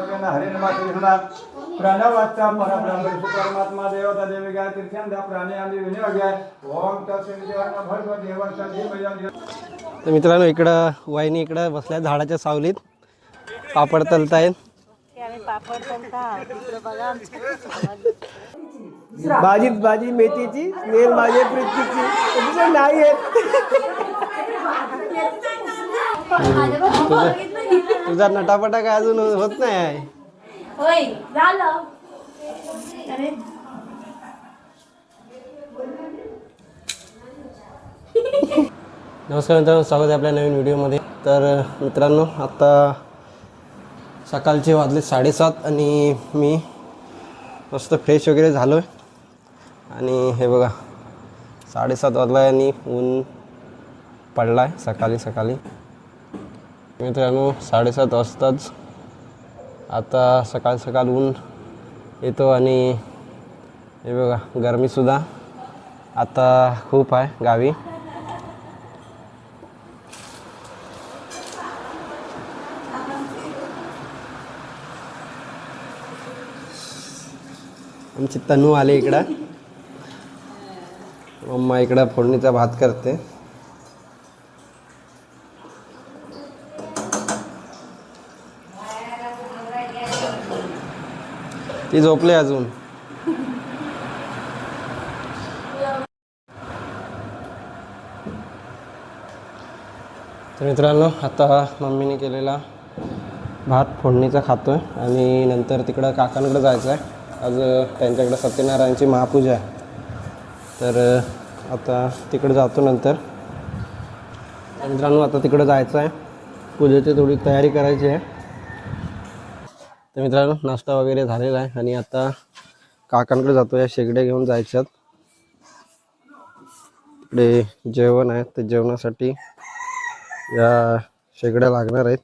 समर्पण हरिनमाकृष्णा प्रणवत्ता परब्रह्म परमात्मा देवता देविका तीर्थंदा प्राणी आदि विनियोग ओम तत्सवितुर्वरेण्यं भर्गो देवस्य धीमहि। तर मित्रांनो इकडं वाहिनी इकडं बसल्या झाडाच्या सावलीत पापड तलतायत. भाजीत भाजी मेथीची मेल माझे प्रीतीची तुझं नाही येत. तुझा नटापटा काय अजून होत नाही आहे. होय झालं. अरे नमस्कार मित्रांनो, स्वागत आहे आपल्या नवीन व्हिडिओमध्ये. तर मित्रांनो आता सकाळचे वाजले 7:30 आणि मी मस्त फ्रेश वगैरे झालो आहे. आणि हे बघा 7:30 वाजला आहे आणि ऊन पडला आहे सकाळी सकाळी. मित्रांनो 7:30 वाजताच आता सकाळ सकाळ ऊन येतो आणि हे बघा गरमीसुद्धा आता खूप आहे गावी. आमची तनू आले इकडं. मम्मा इकडं फोडणीचा भात करते. ती झोपली अजून. तर मित्रांनो आता मम्मीने केलेला भात फोडणीचा खातोय आणि नंतर तिकडं काकांकडे जायचं आहे. आज त्यांच्याकडे सत्यनारायणची महापूजा आहे. तर आता तिकडे जातो नंतर. मित्रांनो आता तिकडे जायचं आहे, पूजेची थोडी तयारी करायची आहे. तर मित्रांनो नाश्ता वगैरे झालेला आहे आणि आता काकांकडे जातो. या शेगड्या घेऊन जायच्यात. इकडे जेवण आहे, तर जेवणासाठी या शेगड्या लागणार आहेत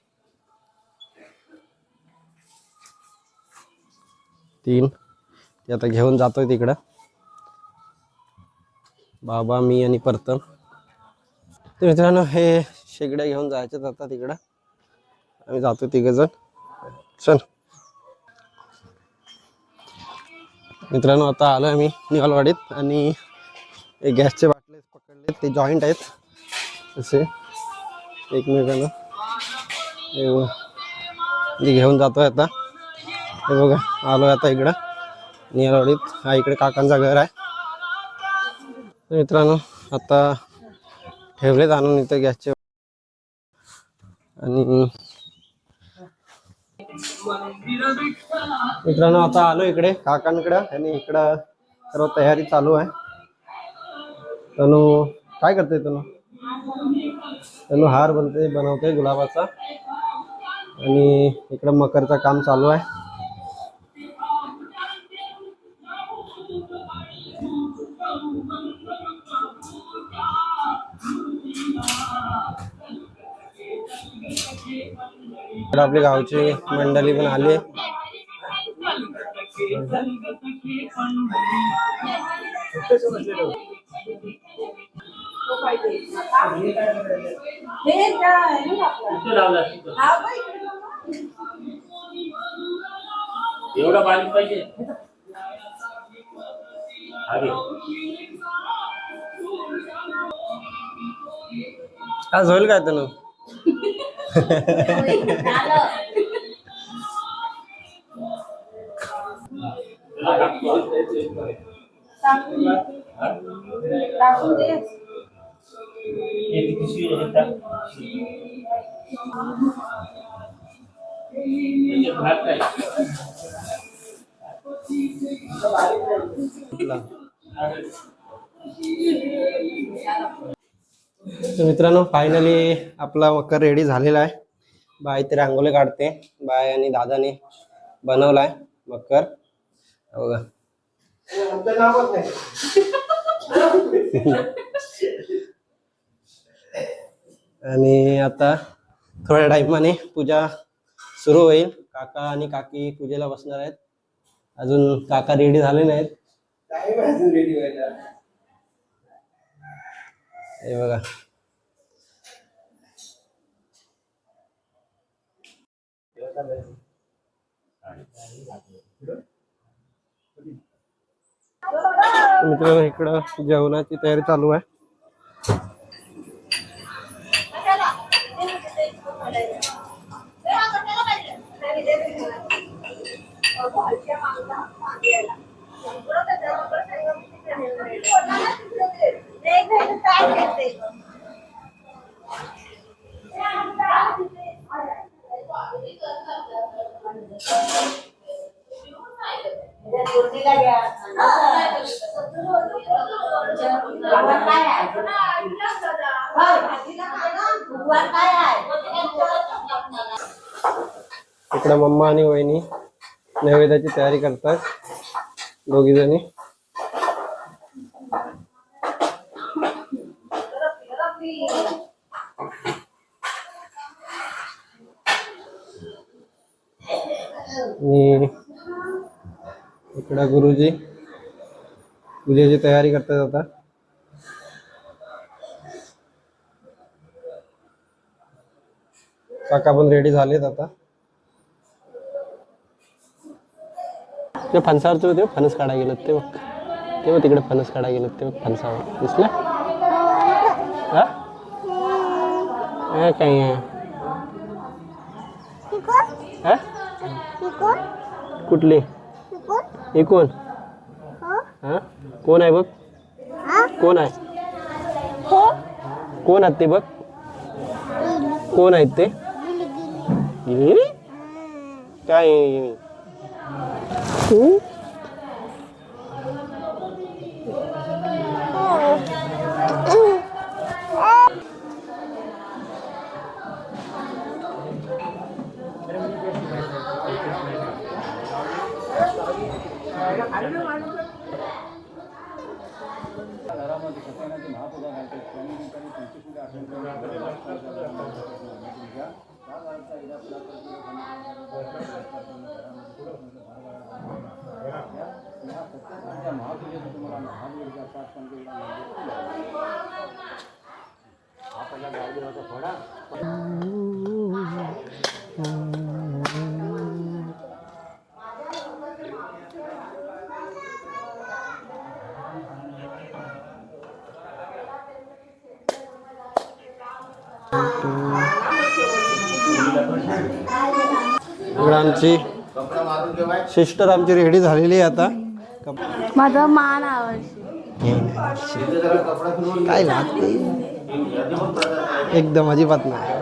3. ते आता घेऊन जातोय तिकडं. बाबा मी आणि परतम. तर मित्रांनो हे शेगड्या घेऊन जायच्यात आता तिकडं. आम्ही जातो 3 जण. चल मित्रांनो आता आलो आम्ही निवालवाडीत आणि गॅसचे बाटले पकडले, ते जॉईंट आहेत असे एकमेकांना. हे घेऊन जातोय आता. हे बघा आलोय आता इकडं निवालवाडीत. हा इकडे काकांचा घर आहे. मित्रांनो आता ठेवलेत आणून इथे गॅसचे. आणि मित्रांनो आता आलो इकडे काकांकडं आणि इकडं सर्व तयारी चालू आहे. तनू काय करते? तनू हार बनवते गुलाबाचा आणि इकडं मकरचं काम चालू आहे. आपली गावची मंडळी पण आली. एवढा बारीक पाहिजे. आज होईल काय तनू? तर मित्रांनो फायनली आपला मकर रेडी झालेला आहे. बाई ते रांगोळी काढते. बाय आणि दादाने बनवलाय मकर. बघा आणि आता थोड्या टाइमाने पूजा सुरू होईल. काका आणि काकी पूजेला बसणार आहेत. अजून काका रेडी झाले नाहीत. हे बघा मित्रांनो इकडं जेवणाची तयारी चालू आहे. इकडे मम्मा आणि वहिनी नैवेद्याची तयारी करतात दोघी जणी. आणि इकडे गुरुजी पूजेची तयारी करतात आता. काका पण रेडी झालेत आता. ते फणसावरचे होते फणस काढा गेलं ते बघ. ते बघ तिकडे फणस काढा गेलं ते बघ फणसावर दिसलं. हा काय आहे कुठली हे कोण हा कोण आहे बघ कोण आहे कोण आहेत ते बघ कोण आहेत ते काय आमची सिस्टर आमची रेडी झालेली आहे आता. माझं मान आवडते काय लागते एकदम अजिबात नाही.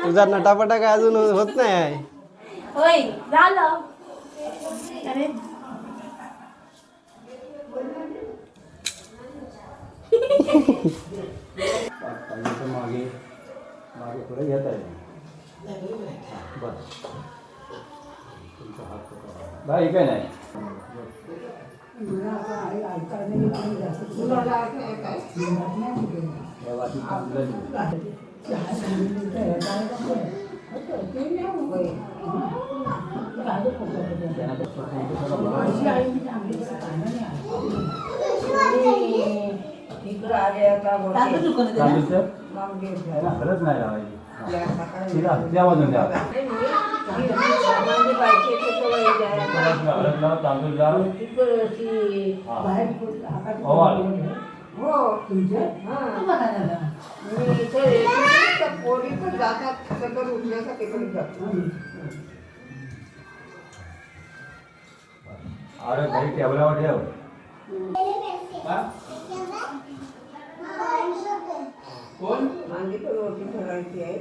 तुझा नटापटा काय अजून होत नाही. होय झालं. अरे मागे मागे पुढे घेता येईल. बस तुमचा हात पकडा. बाई काय नाही खरंच नाही लावायची. त्या बाजून द्या. हळद लाव तांदूळ लाव. अरे घरी टेबलावर ठेव. कोण रोटी ठेवायची आहे.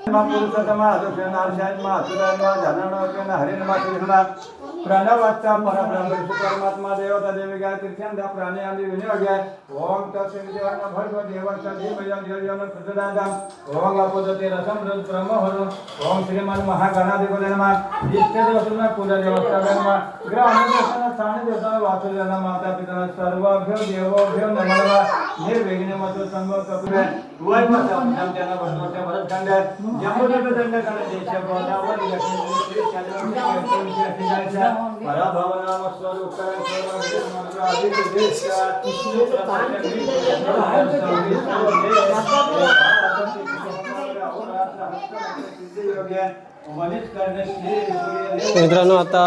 पुरुषोत्तम अदोषण आर्षात्मा असुरात्मा धनात्मा हरिर्मा कृष्णा प्रणवाचा परब्रह्म परमात्मा देवता देविका तीर्थांदा प्राणी आदि विनियोग ओम तत्सवितुर्वरेण्यं भर्गो देवस्य धीमहि धियो यो न प्रचोदयात् ओम अपदते रसं ब्रह्म हरो ओम श्रीमन् महागणाधिपतये नमः इष्टदेवतानां कुलदेवतानां नमः ग्रहाधिपतये स्थानदेवतानां वासुदेवानां माता पिता सर्वभ्यो देवोभ्यो नमः निर्विघ्नमतो संभवतु वैमतं त्यांना वर्षोच्या भरतखंड जम्बूदंड कर्ण देश गोदावरी लक्ष्मी पराभवनाम स्वरूप मित्रांनो आता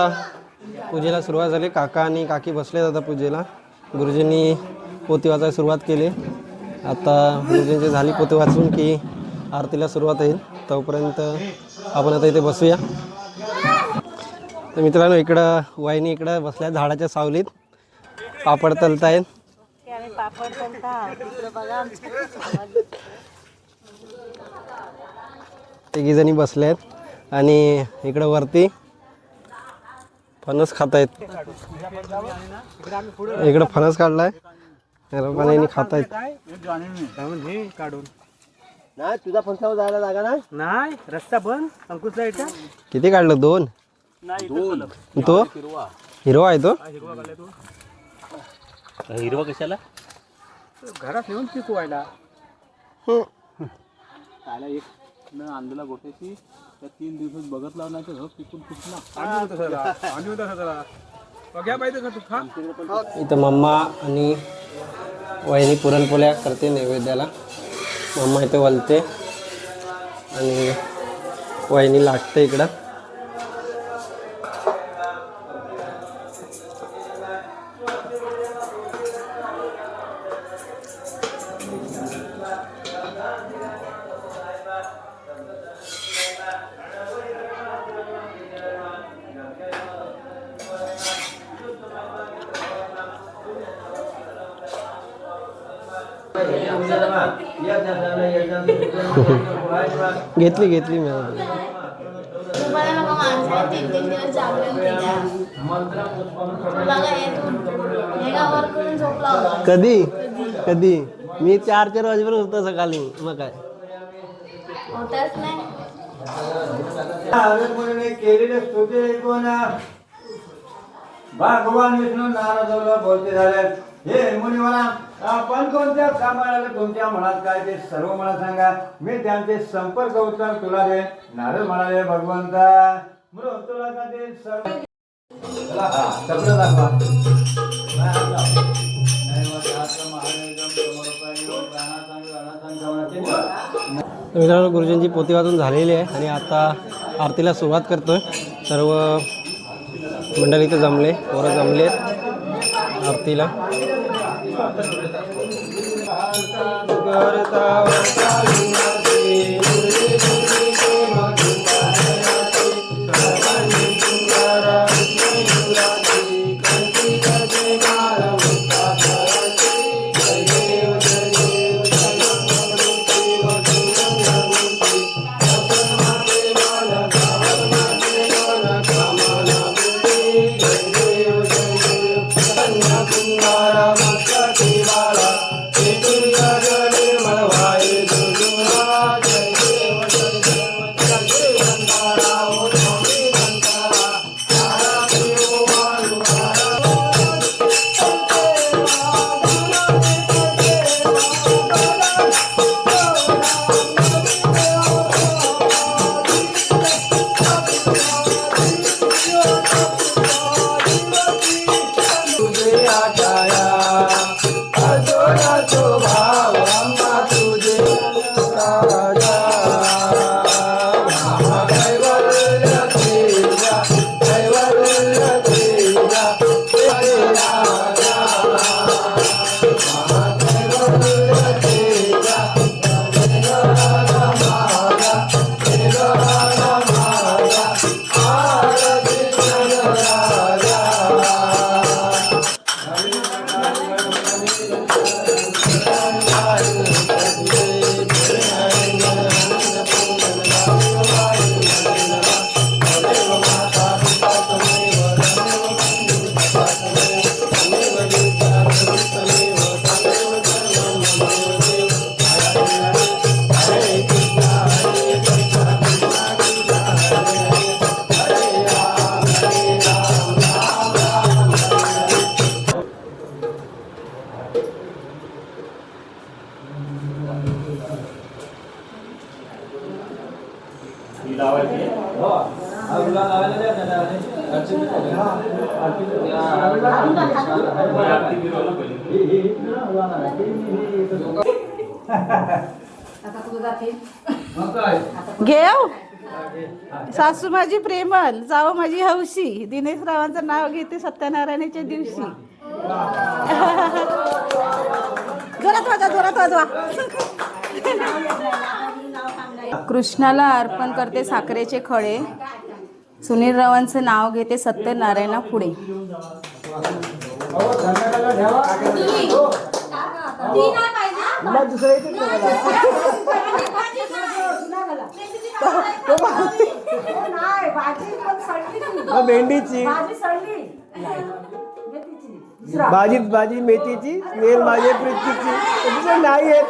पूजेला सुरुवात झाली. काका आणि काकी बसलेत आता पूजेला. गुरुजींनी पोथी वाचायला सुरुवात केली. आता गुरुजींची झाली पोथी वाचून की आरतीला सुरुवात होईल. तोपर्यंत आपण आता इथे बसूया. तर मित्रांनो इकडं वाहिनी इकडं बसल्या झाडाच्या सावलीत पापड तलतायत. तिघी जणी बसल्या आहेत आणि इकडं वरती फणस खात आहेत. इकडं फणस काढलाय पाण्याने खात आहेत. नाही तुझा फणसावर जायला जागा नाही रस्ता बंद अंकुशला येतं. किती काढलं? दोन. तो हिरवा आहे. तो हिरवा कशाला? घरात येऊन पिकवायला. त्याला एक न आणलेला गोट्याची त्या 3 दिवस बघत लावला तर पिकून फुटला. इथं मम्मा आणि वहिनी पुरणपोळ्या करते नैवेद्याला. मम्मा इथे वलते आणि वहिनी लाटते इकडं. घेतली मी. तुम्हाला नको माणसाने 3 दिवस जागरण केल्या. तुला काय हे गावावर करून झोपला होता. कधी मी 4 वाजेपर्यंत होतो सकाळी. मग काय होताच नाही. केलेले स्तुती ऐकून भगवान विष्णू नारदाला बोलते झाले, हे मुनिवरा, आपण कोणत्या कामाला तुमच्या मनात काय ते सर्व मला सांगा, मी त्यांचे संपर्क उत्तर तुला दे. नारद म्हणाले, भगवंता तुला का ते सर्व सगळं दाखवा. मित्रांनो गुरुजींची पोथी वाचून झालेली आहे आणि आता आरतीला सुरुवात करतोय. सर्व मंडळी इथे जमले, पोरं जमले आरतीला. घेऊ सासू माझी प्रेमल जाऊ माझी हौशी दिनेश रावांचं नाव घेते सत्यनारायणाच्या दिवशी जोरात वाजवा कृष्णाला अर्पण करते साखरेचे खळे सुनील रावांचं नाव घेते सत्यनारायणा पुढे भेंडीची भाजी मेथीची स्मेल माझे प्रीतीची नाही येत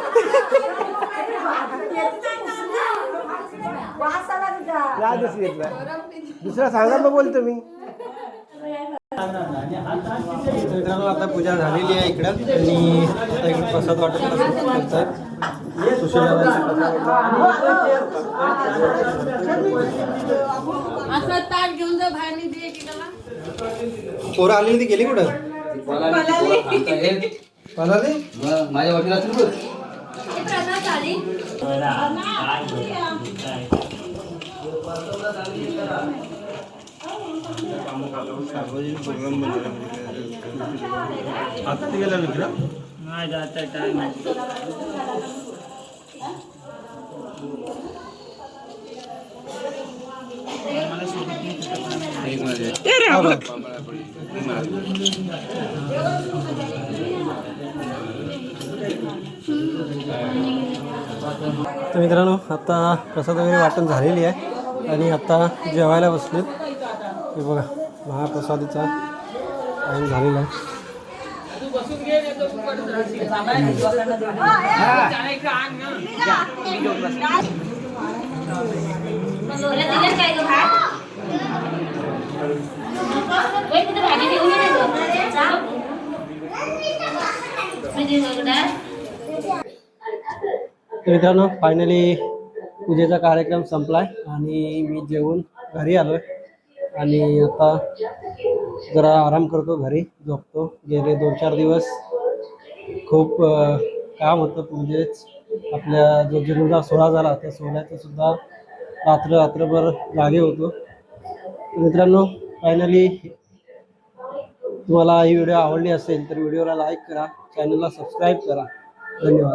नाही दुसरी येत नाही दुसरा सांगा मग बोलतो मी मित्रांनो आता पूजा झालेली आहे इकडं आणि आता इकडे प्रसाद वाटत पोरं आलेली ती गेली कुठं पळाली माझ्या वडिला आता ते गेला मित्र नाही जाता टाइम तर मित्रांनो आता प्रसाद वगैरे वाटण झालेली आहे आणि आता जेवायला बसलेत हे बघा महाप्रसादीचा टाईम झालेला आहे मित्रांनो फायनली पूजेचा कार्यक्रम संपलाय आणि मी जेवून घरी आलोय आणि आता जरा आराम करतो घरी झोपतो गेले 2-4 दिवस खूप काम होतं म्हणजेच आपल्या जो जन्मचा सोहळा झाला त्या सोहळ्याचं सुद्धा रात्रभर जागे होतो मित्रांनो फायनली तुम्हाला ही व्हिडिओ आवडली असेल तर व्हिडिओला लाईक करा चॅनलला सबस्क्राईब करा धन्यवाद